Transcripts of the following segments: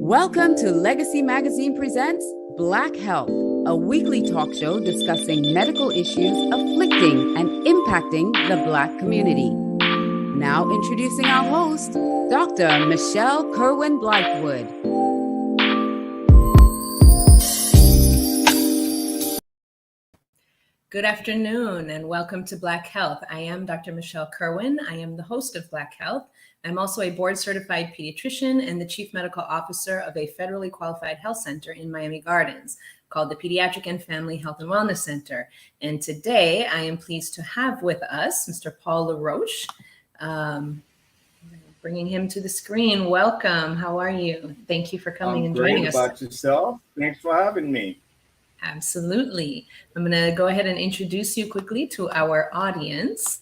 Welcome to Legacy Magazine Presents Black Health, a weekly talk show discussing medical issues afflicting and impacting the Black community. Now introducing our host, Dr. Michelle Kirwan Blythewood. Good afternoon and welcome to Black Health. I am Dr. Michelle Kirwan. I am the host of Black Health. I'm also a board-certified pediatrician and the chief medical officer of a federally qualified health center in Miami Gardens called the Pediatric and Family Health and Wellness Center. And today I am pleased to have with us Mr. Paul Laroche. Bringing him to the screen. Welcome. How are you? Thank you for coming and joining us. About yourself. Thanks for having me. Absolutely. I'm going to go ahead and introduce you quickly to our audience.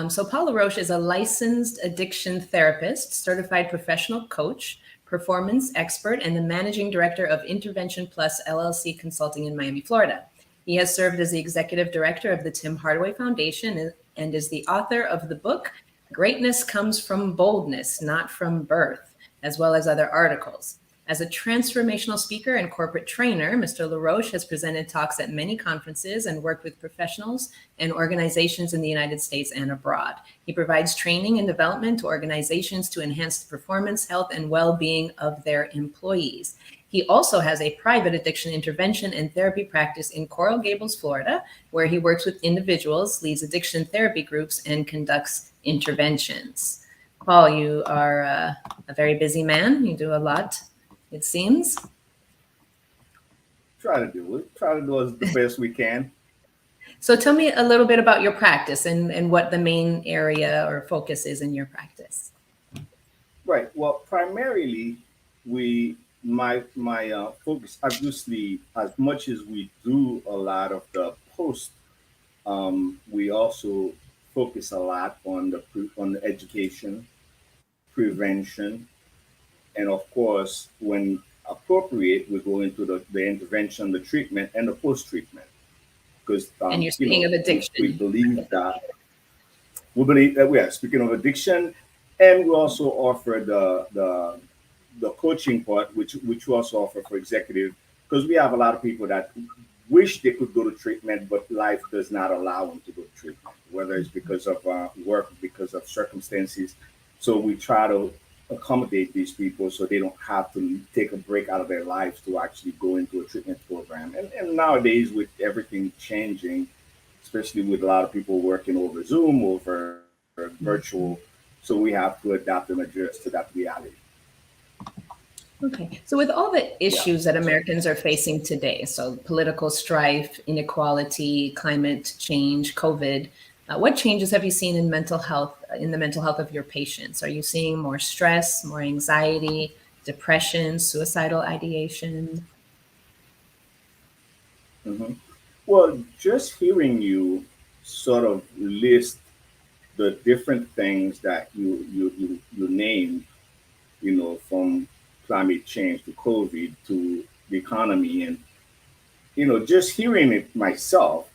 So Paul Laroche is a licensed addiction therapist, certified professional coach, performance expert, and the managing director of Intervention Plus LLC Consulting in Miami, Florida. He has served as the executive director of the Tim Hardaway Foundation and is the author of the book, Greatness Comes from Boldness, Not from Birth, as well as other articles. As a transformational speaker and corporate trainer, Mr. Laroche has presented talks at many conferences and worked with professionals and organizations in the United States and abroad. He provides training and development to organizations to enhance the performance, health, and well-being of their employees. He also has a private addiction intervention and therapy practice in Coral Gables, Florida, where he works with individuals, leads addiction therapy groups, and conducts interventions. Paul, you are a very busy man. You do a lot, it seems. Try to do it the best we can. So tell me a little bit about your practice and what the main area or focus is in your practice. Right. Well, primarily, my focus, obviously, as much as we do a lot of the post, we also focus a lot on the education, prevention, and of course, when appropriate, we go into the intervention, the treatment, and the post-treatment. Because and you're speaking of addiction. We believe that we are speaking of addiction, and we also offer the coaching part, which we also offer for executive, because we have a lot of people that wish they could go to treatment, but life does not allow them to go to treatment, whether it's because of work, because of circumstances. So we try to accommodate these people so they don't have to take a break out of their lives to actually go into a treatment program. And nowadays, with everything changing, especially with a lot of people working over Zoom, over virtual, so we have to adapt and adjust to that reality. Okay, so with all the issues that Americans are facing today, so political strife, inequality, climate change, COVID, what changes have you seen in the mental health of your patients? Are you seeing more stress, more anxiety, depression, suicidal ideation? Mm-hmm. Well, just hearing you sort of list the different things that you named, from climate change to COVID to the economy, and just hearing it myself,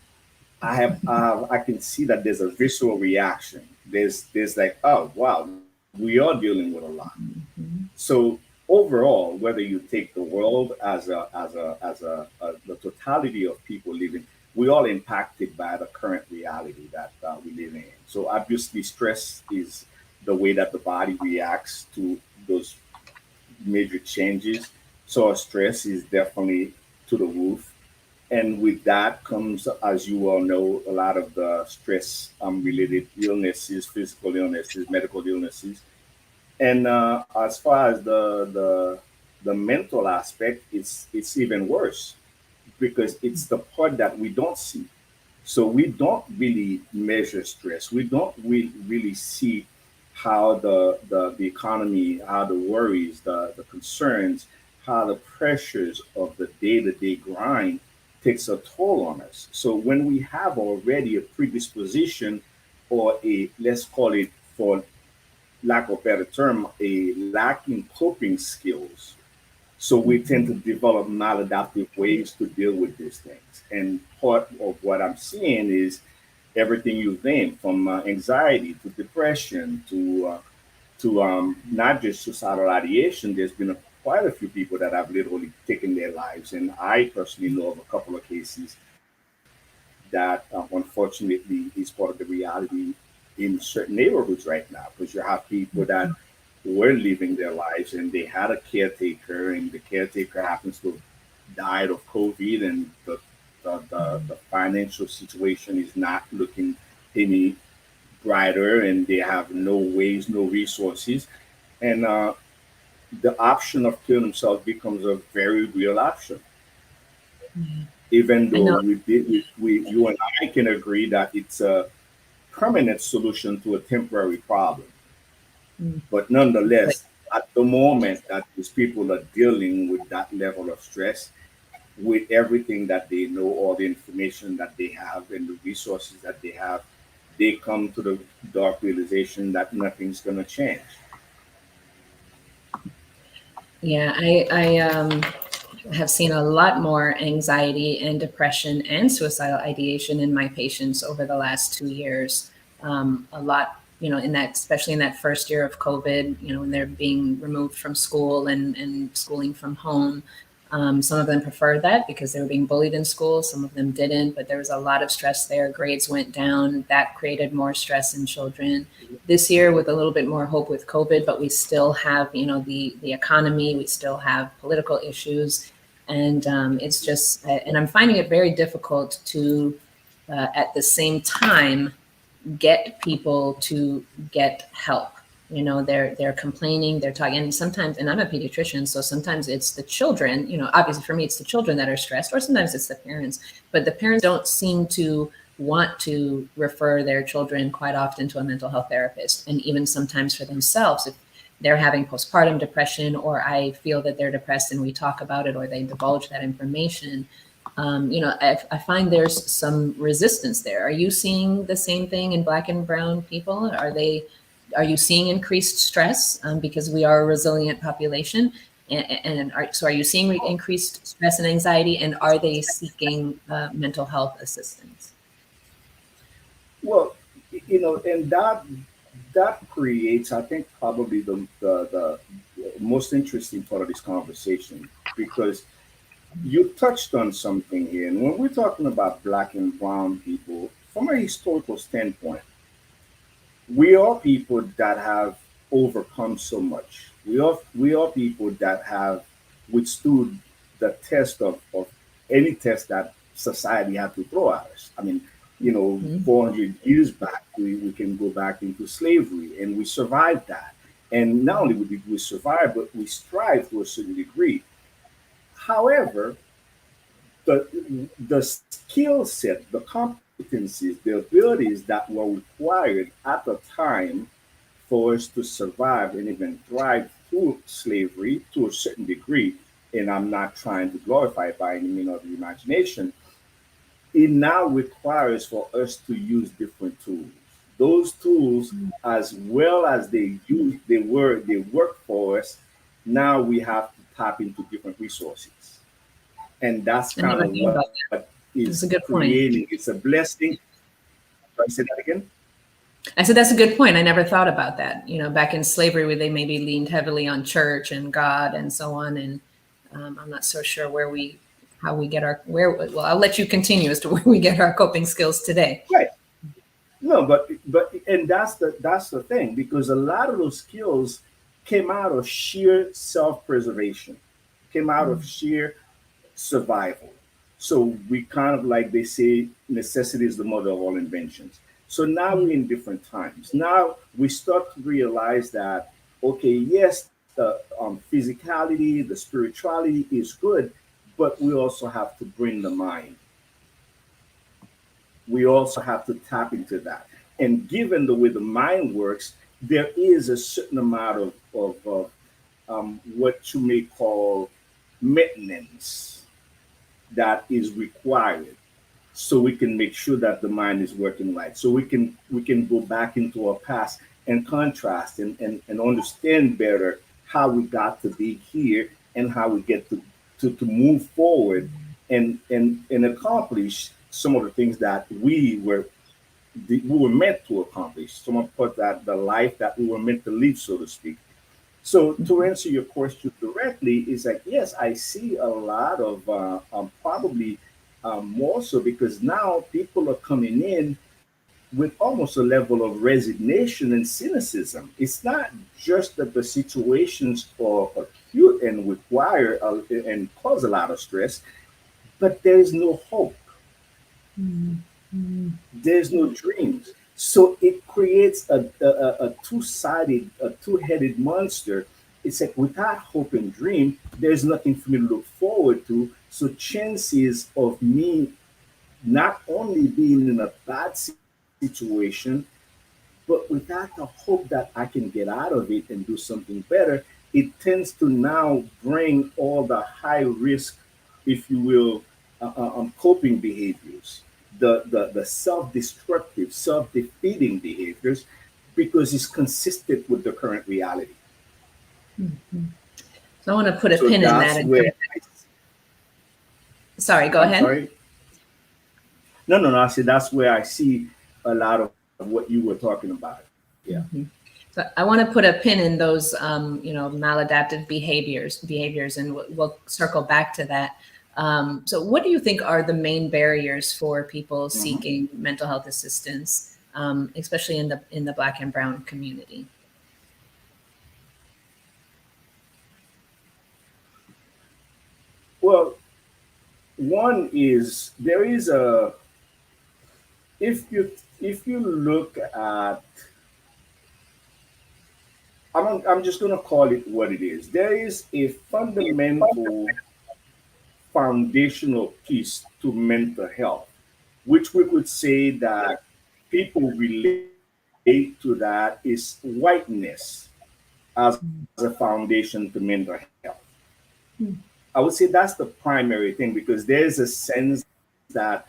I can see that there's a visceral reaction. There's like, oh wow, we are dealing with a lot. Mm-hmm. So overall, whether you take the world as the totality of people living, we all impacted by the current reality that we live in. So obviously, stress is the way that the body reacts to those major changes. So our stress is definitely to the roof. And with that comes, as you all know, a lot of the stress related illnesses, physical illnesses, medical illnesses. And as far as the mental aspect, it's even worse because it's the part that we don't see. So we don't really measure stress. We don't really see how the economy, how the worries, the concerns, how the pressures of the day-to-day grind takes a toll on us. So when we have already a predisposition or let's call it, for lack of a better term, a lacking coping skills, so we tend to develop maladaptive ways to deal with these things. And part of what I'm seeing is everything you've named, from anxiety to depression to not just suicidal ideation. There's been quite a few people that have literally taken their lives. And I personally know of a couple of cases that unfortunately is part of the reality in certain neighborhoods right now, because you have people that were living their lives and they had a caretaker, and the caretaker happens to have died of COVID, and the financial situation is not looking any brighter, and they have no ways, no resources. And the option of killing themselves becomes a very real option. Yeah. Even I though know. you and I can agree that it's a permanent solution to a temporary problem. Mm. But Like, nonetheless, at the moment that these people are dealing with that level of stress, with everything that they know, all the information that they have, and the resources that they have, they come to the dark realization that nothing's going to change. yeah, I have seen a lot more anxiety and depression and suicidal ideation in my patients over the last 2 years. A lot, in that, especially in that first year of COVID, when they're being removed from school and schooling from home. Some of them preferred that because they were being bullied in school. Some of them didn't, but there was a lot of stress there. Grades went down. That created more stress in children. This year, with a little bit more hope with COVID, but we still have, the economy. We still have political issues, and it's just, and I'm finding it very difficult to, at the same time, get people to get help. They're complaining, they're talking, and sometimes, and I'm a pediatrician, so sometimes it's the children. Obviously for me, it's the children that are stressed, or sometimes it's the parents. But the parents don't seem to want to refer their children quite often to a mental health therapist, and even sometimes for themselves, if they're having postpartum depression, or I feel that they're depressed and we talk about it, or they divulge that information. I find there's some resistance there. Are you seeing the same thing in Black and Brown people? Are you seeing increased stress, because we are a resilient population? So are you seeing increased stress and anxiety, and are they seeking mental health assistance? Well, and that creates, I think, probably the most interesting part of this conversation, because you touched on something here. And when we're talking about Black and Brown people, from a historical standpoint, we are people that have overcome so much. We are people that have withstood the test of any test that society had to throw at us. I mean, Mhm. 400 years back, we can go back into slavery, and we survived that. And not only did we survive, but we strive to a certain degree. However, the skill set, the competencies, the abilities that were required at the time for us to survive and even thrive through slavery to a certain degree, and I'm not trying to glorify it by any means of the imagination, it now requires for us to use different tools. Those tools, as well as they work for us, now we have to tap into different resources. And that's I kind never of thought about what that. That's is a good point. creating. It's a blessing. Can I say that again? I said that's a good point. I never thought about that. Back in slavery, where they maybe leaned heavily on church and God and so on, and I'm not so sure how we get our where. Well, I'll let you continue as to where we get our coping skills today. Right. No, and that's the thing, because a lot of those skills came out of sheer self-preservation, came out of Mm. sheer survival. So we kind of, like they say, necessity is the mother of all inventions. So now we're in different times. Now we start to realize that, okay, yes, the physicality, the spirituality is good, but we also have to bring the mind. We also have to tap into that. And given the way the mind works, there is a certain amount of what you may call maintenance that is required, so we can make sure that the mind is working right, so we can go back into our past and contrast and understand better how we got to be here, and how we get to move forward and accomplish some of the things that we were meant to accomplish, some of that the life that we were meant to live, so to speak. So to answer your question directly, is like yes, I see a lot of probably more so because now people are coming in with almost a level of resignation and cynicism. It's not just that the situations are acute and require and cause a lot of stress, but there is no hope. Mm, mm, There's no dreams. So it creates a two-sided, a two-headed monster. It's like without hope and dream, there's nothing for me to look forward to. So chances of me not only being in a bad situation, but without the hope that I can get out of it and do something better, it tends to now bring all the high risk, if you will, coping behaviors, the self destructive, self defeating behaviors, because it's consistent with the current reality. mhm. So I want to put a So pin in that that's and where come. Sorry, go I'm ahead. sorry. No, no, no. I said that's where I see a lot of what you were talking about. Yeah. Mhm. So I want to put a pin in those, maladaptive behaviors, and we'll circle back to that. So, what do you think are the main barriers for people Mhm. seeking mental health assistance, especially in the Black and Brown community? Well, one is there is a if you look at I'm just going to call it what it is. There is a fundamental foundational piece to mental health, which we could say that people relate to that is whiteness as a foundation to mental health. I would say that's the primary thing because there's a sense that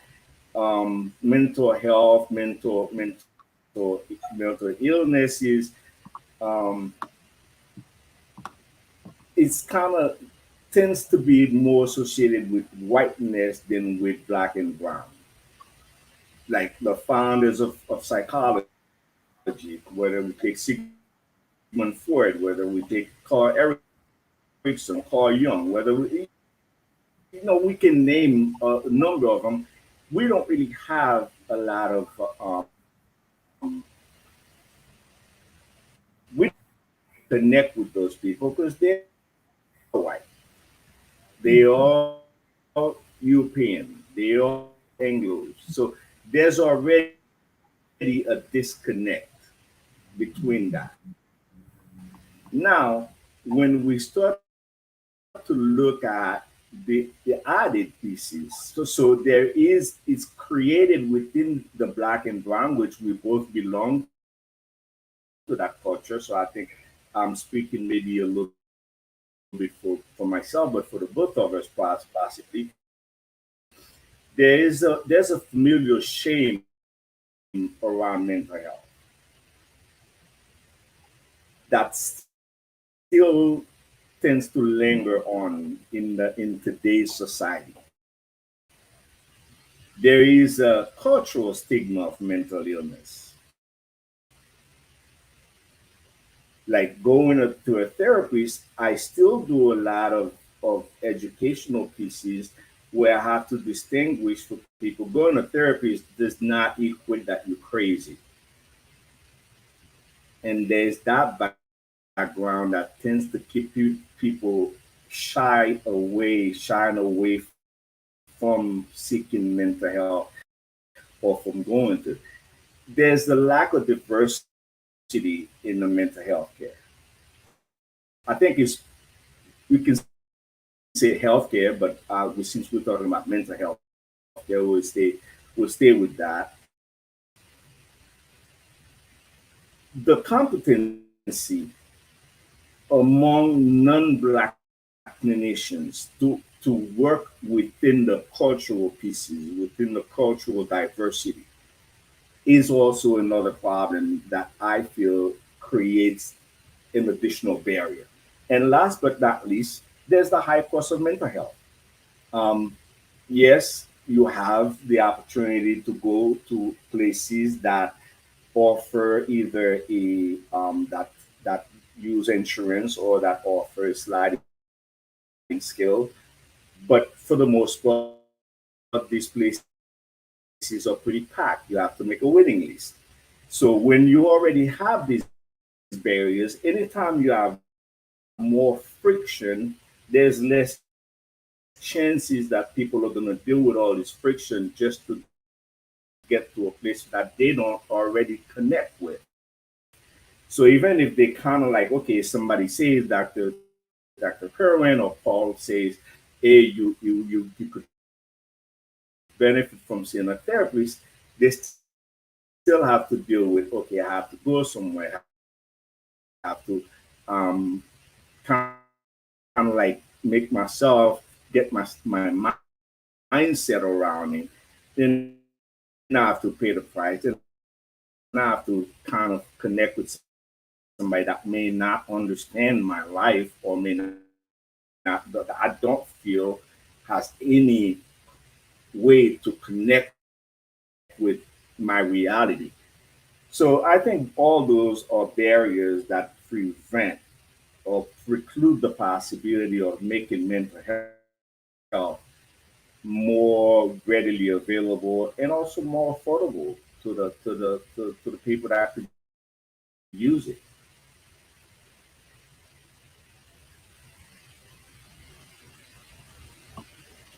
mental health, mental illnesses, um, it's kind of tends to be more associated with whiteness than with black and brown. Like the founders of psychology, whether we take Sigmund Freud, whether we take Carl Erickson, Carl Jung, we can name a number of them. We don't really have a lot of we don't connect with those people because they're white, they are European, they are Anglos. So there's already a disconnect between that. Now, when we start to look at the added pieces, so there is it's created within the black and brown, which we both belong to that culture. So I think I'm speaking maybe a little bit for myself, but for the both of us possibly, there's a familial shame around mental health that still tends to linger on in today's society. There is a cultural stigma of mental illness, like going to a therapist. I still do a lot of educational pieces where I have to distinguish for people going to therapist does not equate that you're crazy. And there's that background that tends to keep people shying away from seeking mental health or from going to. There's the lack of diversity in the mental health care. I think you can say healthcare, but since we're talking about mental health care, we'll stay with that. The competency among non-black clinicians to work within the cultural pieces, within the cultural diversity, is also another problem that I feel creates an additional barrier. And last but not least, there's the high cost of mental health. Um, yes, you have the opportunity to go to places that offer either a that use insurance or that offer a sliding scale. But for the most part, these places are pretty packed. You have to make a waiting list. So when you already have these barriers, anytime you have more friction, there's less chances that people are going to deal with all this friction just to get to a place that they don't already connect with. So even if they kind of like, okay, somebody says Dr. Kirwan or Paul says, hey, you could benefit from seeing a therapist, they still have to deal with, okay, I have to go somewhere, I have to kind of like make myself get my mindset around it. Then I have to pay the price. Then I have to kind of connect with somebody that may not understand my life or may not that I don't feel has any way to connect with my reality. So I think all those are barriers that prevent or preclude the possibility of making mental health more readily available and also more affordable to the people that could use it.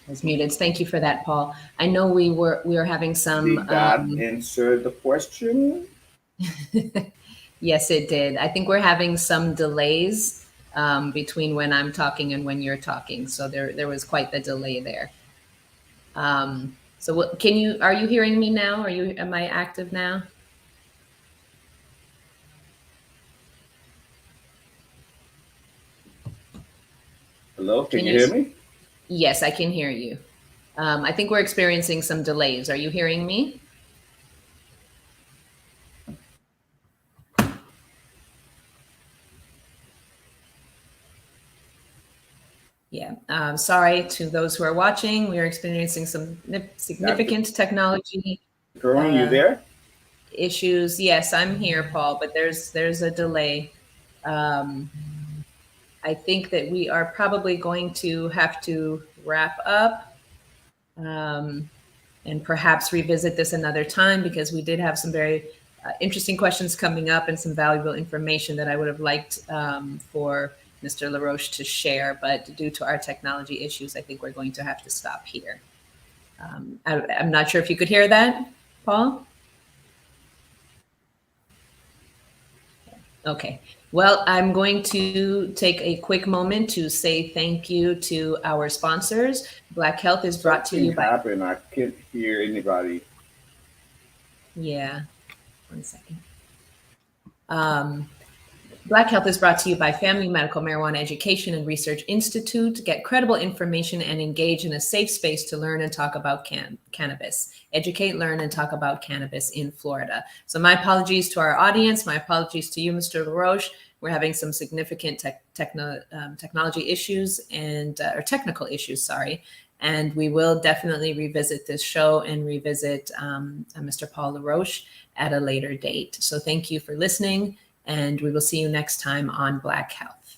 Was muted. Thank you for that, Paul. I know we were having some. Did that answer the question? Yes, it did. I think we're having some delays between when I'm talking and when you're talking. So there was quite the delay there. So what, are you hearing me now? Am I active now? Hello, can you hear me? Yes, I can hear you. I think we're experiencing some delays. Are you hearing me? Yeah, sorry to those who are watching. We are experiencing some significant technology Kirwan, you there? issues. Yes, I'm here, Paul, but there's a delay. I think that we are probably going to have to wrap up and perhaps revisit this another time because we did have some very interesting questions coming up and some valuable information that I would have liked for Mr. Laroche to share, but due to our technology issues, I think we're going to have to stop here. I'm not sure if you could hear that, Paul? Okay. Well, I'm going to take a quick moment to say thank you to our sponsors. Black Health is brought to you by... Happened. I can't hear anybody. Yeah. 1 second. Black Health is brought to you by Family Medical Marijuana Education and Research Institute. Get credible information and engage in a safe space to learn and talk about cannabis. Educate, learn, and talk about cannabis in Florida. So my apologies to our audience. My apologies to you, Mr. Laroche. We're having some significant technology issues or technical issues, sorry. And we will definitely revisit this show and revisit Mr. Paul Laroche at a later date. So thank you for listening. And we will see you next time on Black Health.